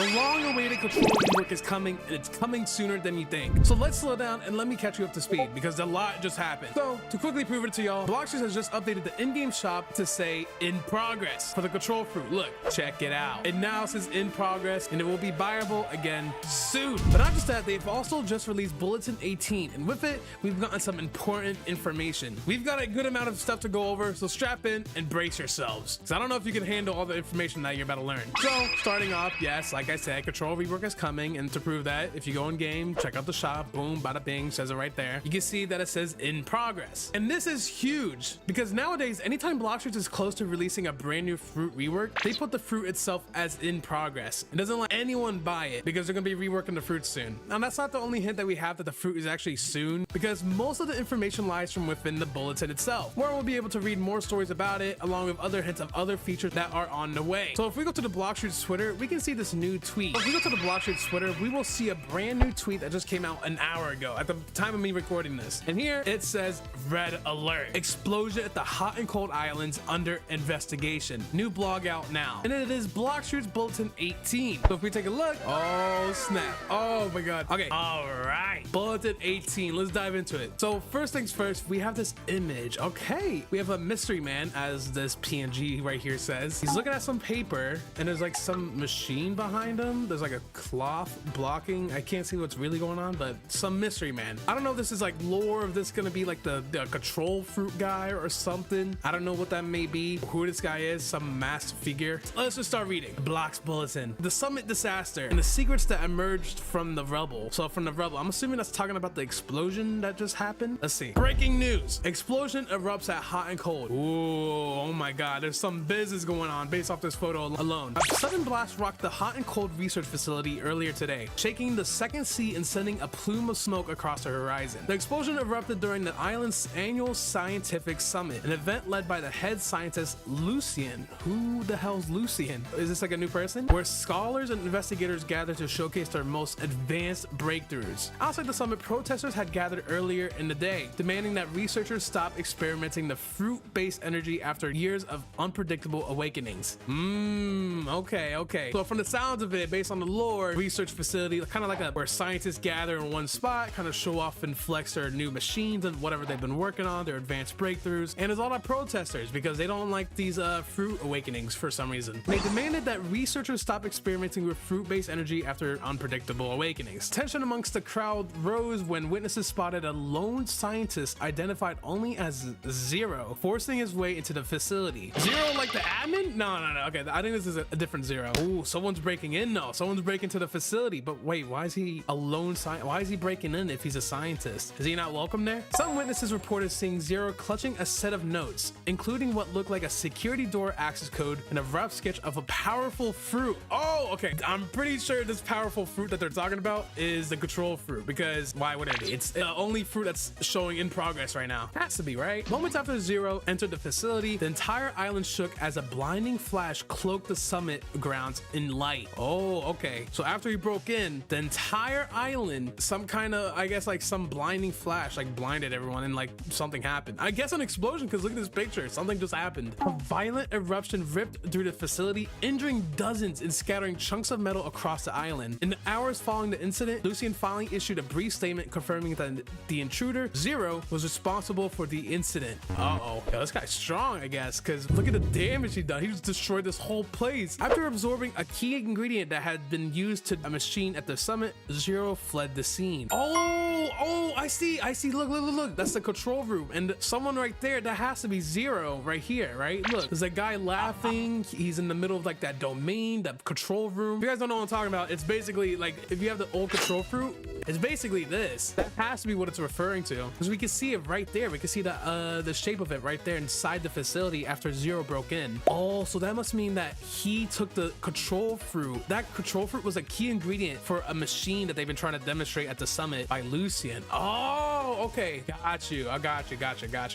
The long-awaited control rework is coming, and it's coming sooner than you think. So let's slow down and let me catch you up to speed because a lot just happened. So to quickly prove it to y'all, Blockstreet has just updated the in-game shop to say in progress for the control fruit. Look, check it out. It now says in progress, and it will be buyable again soon. But not just that, they've also just released Bulletin 18, and with it, we've gotten some important information. We've got a good amount of stuff to go over, so strap in and brace yourselves. Because I don't know if you can handle all the information that you're about to learn. So starting off, yes, like I said, control rework is coming, and to prove that, if you go in game, check out the shop, boom, bada bing, says it right there. You can see that it says in progress. And this is huge because nowadays, anytime Blockstreet is close to releasing a brand new fruit rework, they put the fruit itself as in progress. It doesn't let anyone buy it because they're gonna be reworking the fruit soon. Now that's not the only hint that we have that the fruit is actually soon, because most of the information lies from within the bulletin itself, where we'll be able to read more stories about it along with other hints of other features that are on the way. So if we go to the Blockstreet's Twitter, we can see this new tweet. If we go to the Blockstreet's Twitter, we will see a brand new tweet that just came out an hour ago at the time of me recording this. And here it says red alert, explosion at the hot and cold islands under investigation. New blog out now. And it is Blockstreet's Bulletin 18. So if we take a look, oh snap, oh my god. Okay, all right, Bulletin 18, let's dive into it. So first things first, we have this image. Okay, we have a mystery man, as this PNG right here says. He's looking at some paper, and there's like some machine behind him. There's like a cloth blocking. I can't see what's really going on, but some mystery man. I don't know if this is like lore, if this is gonna be like the control fruit guy or something. I don't know what that may be, who this guy is, some masked figure. Let's just start reading. Block's Bulletin. The summit disaster and the secrets that emerged from the rubble. So from the rubble, I'm assuming that's talking about the explosion that just happened. Let's see. Breaking news. Explosion erupts at hot and cold. Ooh, oh my god, there's some business going on based off this photo alone. A sudden blast rocked the hot and cold research facility earlier today, shaking the second sea and sending a plume of smoke across the horizon. The explosion erupted during the island's annual scientific summit, an event led by the head scientist Lucien. Who the hell's Lucien? Is this like a new person? Where scholars and investigators gathered to showcase their most advanced breakthroughs. Outside the summit, protesters had gathered earlier in the day, demanding that researchers stop experimenting the fruit-based energy after years of unpredictable awakenings. Okay. So from the sounds of it, based on the lore, research facility, kind of like where scientists gather in one spot, kind of show off and flex their new machines and whatever they've been working on, their advanced breakthroughs. And there's a lot of protesters because they don't like these fruit awakenings for some reason. They demanded that researchers stop experimenting with fruit-based energy after unpredictable awakenings. Tension amongst the crowd rose when witnesses spotted a lone scientist identified only as Zero forcing his way into the facility. Zero like the admin? No. Okay, I think this is a different Zero. Ooh, someone's breaking in though. Someone's breaking to the facility. But wait, why is he a lone scientist? Why is he breaking in if he's a scientist? Is he not welcome there? Some witnesses reported seeing Zero clutching a set of notes, including what looked like a security door access code and a rough sketch of a powerful fruit. Oh, okay. I'm pretty sure this powerful fruit that they're talking about is the control fruit, because why would it be? It's the only fruit that's showing in progress right now. Has to be, right? Moments after Zero entered the facility, the entire island shook as a blinding flash cloaked the summit grounds in light. Oh, okay. So after he broke in, the entire island, some kind of, I guess like some blinding flash, like blinded everyone, and like something happened. I guess an explosion, because look at this picture. Something just happened. A violent eruption ripped through the facility, injuring dozens and scattering chunks of metal across the island. In the hours following the incident, Lucien finally issued a brief statement confirming that the intruder, Zero, was responsible for the incident. Uh-oh. Yo, this guy's strong, I guess, because look at the damage he done. He just destroyed this whole place. After absorbing a key ingredient that had been used to a machine at the summit, Zero fled the scene. Oh, I see. Look. That's the control room. And someone right there, that has to be Zero right here, right? Look, there's a guy laughing. He's in the middle of like that domain, that control room. If you guys don't know what I'm talking about, it's basically like if you have the old control fruit, it's basically this. That has to be what it's referring to, because we can see it right there. We can see the shape of it right there inside the facility after Zero broke in. Oh, so that must mean that he took the control fruit. That control fruit was a key ingredient for a machine that they've been trying to demonstrate at the summit by Lucien. Oh, Oh, okay. Got you. I got you.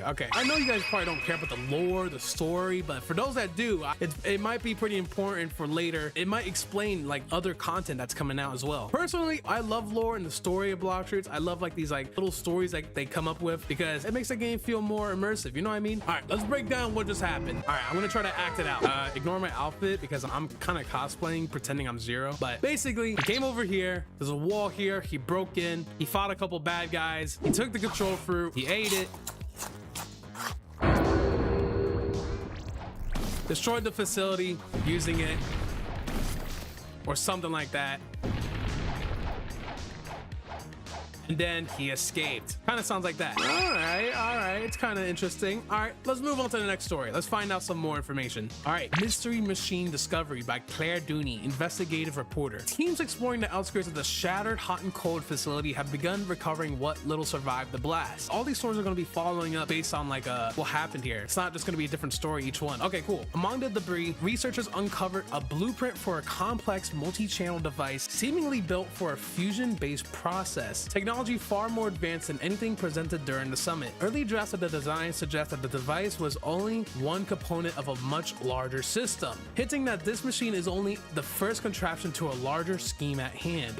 Okay. I know you guys probably don't care about the lore, the story, but for those that do, it might be pretty important for later. It might explain like other content that's coming out as well. Personally, I love lore and the story of Bloxroot. I love like these like little stories like they come up with because it makes the game feel more immersive. You know what I mean? All right, let's break down what just happened. All right, I'm gonna try to act it out. Ignore my outfit because I'm kind of cosplaying, pretending I'm Zero. But basically, he came over here. There's a wall here. He broke in. He fought a couple bad guys. He took the control fruit. He ate it. Destroyed the facility using it. Or something like that. And then he escaped. Kind of sounds like that. All right. It's kind of interesting. All right, let's move on to the next story. Let's find out some more information. All right, Mystery Machine Discovery by Claire Dooney, investigative reporter. Teams exploring the outskirts of the shattered hot and cold facility have begun recovering what little survived the blast. All these stories are going to be following up based on like what happened here. It's not just going to be a different story each one. Okay, cool. Among the debris, researchers uncovered a blueprint for a complex multi-channel device seemingly built for a fusion-based process. Technology far more advanced than anything presented during the summit. Early drafts of the design suggest that the device was only one component of a much larger system, hinting that this machine is only the first contraption to a larger scheme at hand.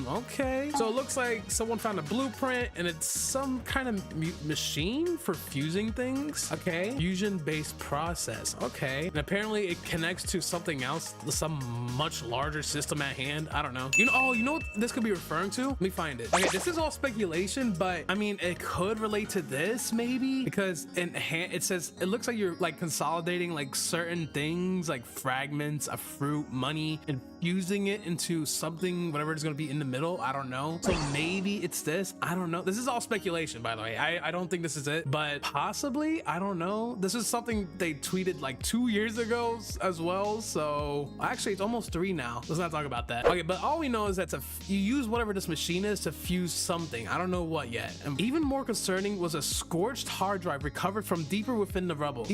Okay. So it looks like someone found a blueprint and it's some kind of machine for fusing things. Okay. Fusion-based process. Okay. And apparently it connects to something else, some much larger system at hand. I don't know. You know what this could be referring to? Let me find it. Okay, this is all speculation, but I mean, it could relate to this maybe because it says it looks like you're like consolidating like certain things like fragments of fruit, money, and fusing it into something, whatever it's going to be in the middle. I don't know. So maybe it's this. I don't know. This is all speculation, by the way. I don't think this is it, but possibly. I don't know. This is something they tweeted like 2 years ago as well. So actually, it's almost 3 now. Let's not talk about that. Okay, but all we know is that you use whatever this machine is to fuse something. I don't know what yet. And even more concerning was a scorched hard drive recovered from deeper within the rubble.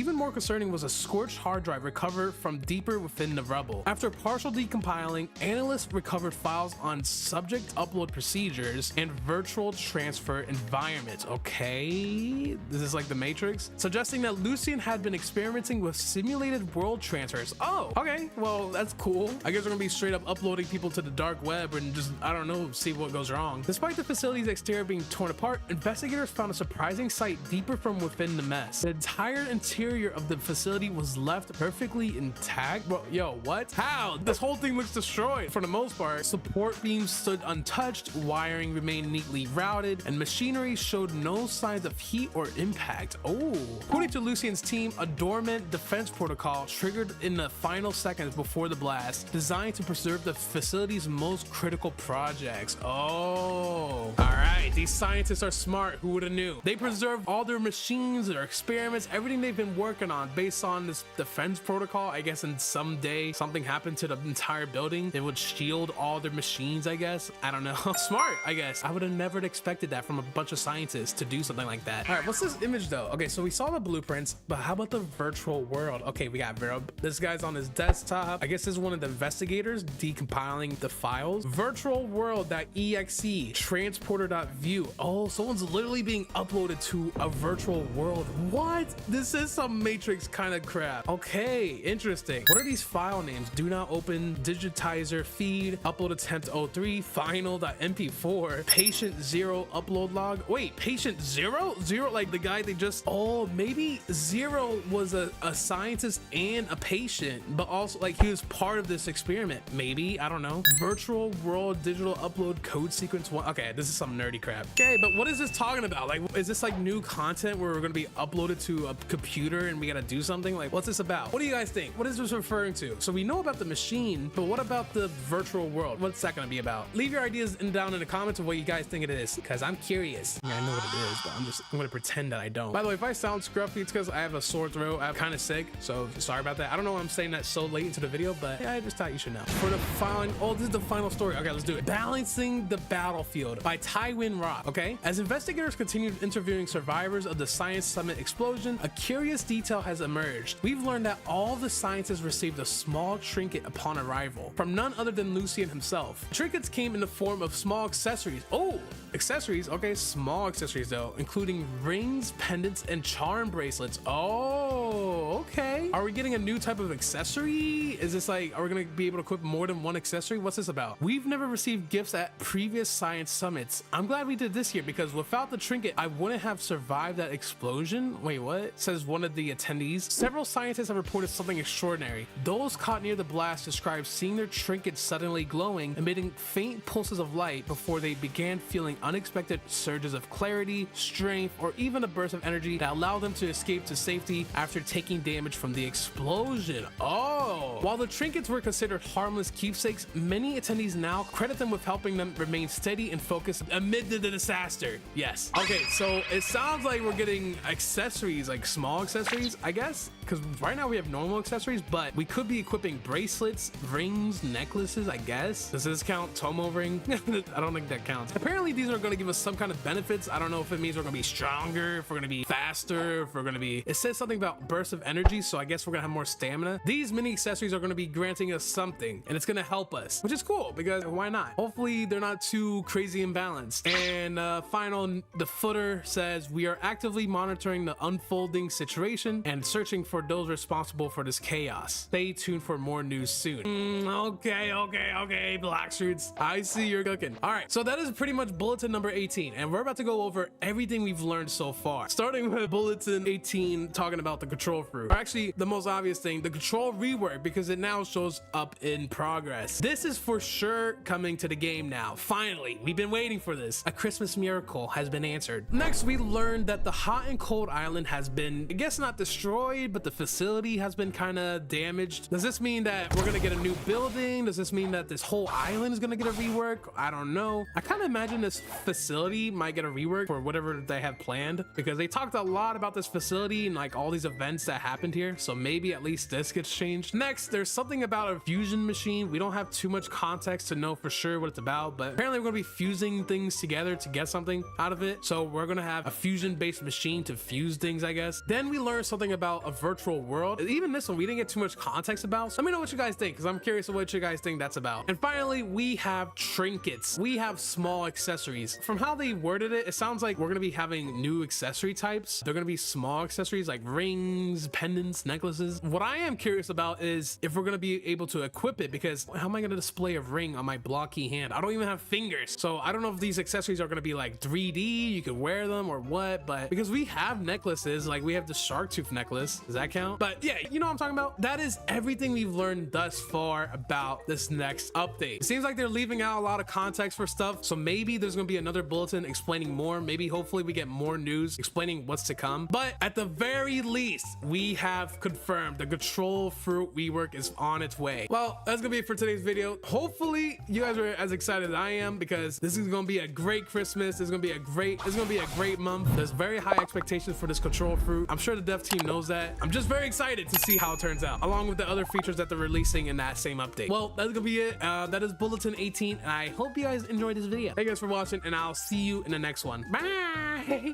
After partial decompiling, analysts recovered files on subject upload procedures and virtual transfer environments. Okay, this is like the Matrix, suggesting that Lucian had been experimenting with simulated world transfers. Oh, okay, well, that's cool. I guess we're gonna be straight up uploading people to the dark web and just, I don't know, see what goes wrong. Despite the facility's exterior being torn apart, investigators found a surprising sight deeper from within the mess. The entire interior of the facility was left perfectly intact. Bro, yo, what? How? This whole thing looks destroyed for the most part. Support beams stood untouched, wiring remained neatly routed, and machinery showed no signs of heat or impact. Oh. According to Lucian's team, a dormant defense protocol triggered in the final seconds before the blast, designed to preserve the facility's most critical projects. Oh. All right, these scientists are smart. Who would have knew? They preserve all their machines, their experiments, everything they've been working on based on this defense protocol. I guess in someday something happened to the entire building, they would shield all their machines, I guess. I don't know. Smart, I guess. I would have never expected that from a bunch of scientists to do something like that. All right, what's this image though? Okay, so we saw the blueprints, but how about the virtual world? Okay, we got Vero. This guy's on his desktop. I guess this is one of the investigators decompiling the files. Virtual world.exe, transporter.view. Oh, someone's literally being uploaded to a virtual world. What? This is some Matrix kind of crap. Okay, interesting. What are these file names? Do not open, digitizer feed, upload attempt 03, final.mp4, patient 0 upload log. Wait, patient 0? 0 like the guy they just, oh, maybe 0 was a scientist and a patient, but also like he was part of this experiment. Maybe, I don't know. Virtual world digital upload code sequence 1. Okay, this is some nerdy crap. Okay, but what is this talking about? Like, is this like new content where we're gonna be uploaded to a computer and we gotta do something? Like, what's this about? What do you guys think? What is this referring to? So we know about the machine, but what about the virtual world? What's that gonna be about? Leave your ideas down in the comments of what you guys think it is, because I'm curious. Yeah, I know what it is, but I'm gonna pretend that I don't. By the way, if I sound scruffy, it's because I have a sore throat. I'm kind of sick, so sorry about that. I don't know why I'm saying that so late into the video, but yeah, I just thought you should know. For the final, oh, this is the final story. Okay, let's do it. Balancing the Battlefield by Tywin Rock. Okay, as investigators continued interviewing survivors of the Science Summit explosion, a curious detail has emerged. We've learned that all the scientists received a small trinket upon arrival. beautiful from none other than Lucian himself. Trinkets came in the form of small accessories. Oh, accessories. Okay, small accessories though, including rings, pendants, and charm bracelets. Oh, okay. Are we getting a new type of accessory? Is this like, are we gonna be able to equip more than one accessory? What's this about? We've never received gifts at previous science summits. I'm glad we did this year because without the trinket, I wouldn't have survived that explosion. Wait, what? Says one of the attendees. Several scientists have reported something extraordinary. Those caught near the blast described seeing their trinkets suddenly glowing, emitting faint pulses of light before they began feeling unexpected surges of clarity, strength, or even a burst of energy that allowed them to escape to safety after taking damage from the explosion. Oh, while the trinkets were considered harmless keepsakes, many attendees now credit them with helping them remain steady and focused amid the disaster. Yes. Okay, so it sounds like we're getting accessories, like small accessories, I guess, because right now we have normal accessories, but we could be equipping bracelets, rings, necklaces, I guess. Does this count? Tomo ring? I don't think that counts. Apparently these are going to give us some kind of benefits. I don't know if it means we're going to be stronger, if we're going to be faster, if we're going to be, it says something about burst of energy, so I guess we're going to have more stamina. These mini accessories are going to be granting us something, and it's going to help us, which is cool because why not? Hopefully they're not too crazy imbalanced. And the footer says we are actively monitoring the unfolding situation and searching for those responsible for this chaos. Stay tuned for more news soon. Okay, black shirts. I see you're cooking. All right, so that is pretty much bulletin number 18, and we're about to go over everything we've learned so far. Starting with bulletin 18, talking about the control fruit. Or actually, the most obvious thing, the control rework, because it now shows up in progress. This is for sure coming to the game now. Finally, we've been waiting for this. A Christmas miracle has been answered. Next, we learned that the hot and cold island has been, I guess not destroyed, but the facility has been kind of damaged. Does this mean that we're gonna get a new building? Does this mean that this whole island is gonna get a rework? I don't know. I kind of imagine this facility might get a rework for whatever they have planned, because they talked a lot about this facility and like all these events that happened here, so maybe at least this gets changed. Next, there's something about a fusion machine. We don't have too much context to know for sure what it's about, but apparently we're gonna be fusing things together to get something out of it. So we're gonna have a fusion based machine to fuse things, I guess. Then we learned something about a virtual world. Even this one we didn't get too much context about, so let me know what you guys think, because I'm curious of what you guys think that's about. And finally, we have trinkets. We have small accessories. From how they worded it, it sounds like we're gonna be having new accessory types. They're gonna be small accessories like rings, pendants, necklaces. What I am curious about is if we're gonna be able to equip it, because how am I gonna display a ring on my blocky hand? I don't even have fingers, so I don't know if these accessories are gonna be like 3D, you could wear them or what, but because we have necklaces, like we have the shark tooth necklace, does that count? But yeah, you know what I'm talking about. That is everything we've learned thus far about this next update. It seems like they're leaving out a lot of context for stuff, so maybe there's gonna be another bulletin explaining more. Maybe hopefully we get more news explaining what's to come, but at the very least we have confirmed the control fruit rework is on its way. Well, that's gonna be it for today's video. Hopefully you guys are as excited as I am, because this is gonna be a great Christmas. It's gonna be a great month. There's very high expectations for this control fruit. I'm sure the dev team knows that. I'm just very excited to see how it turns out, along with the other features that they're releasing in that same update. Well, that's gonna be it. That is bulletin 18, and I hope you guys enjoyed this video. Thank you guys for watching, and I'll see you in the next one. Bye.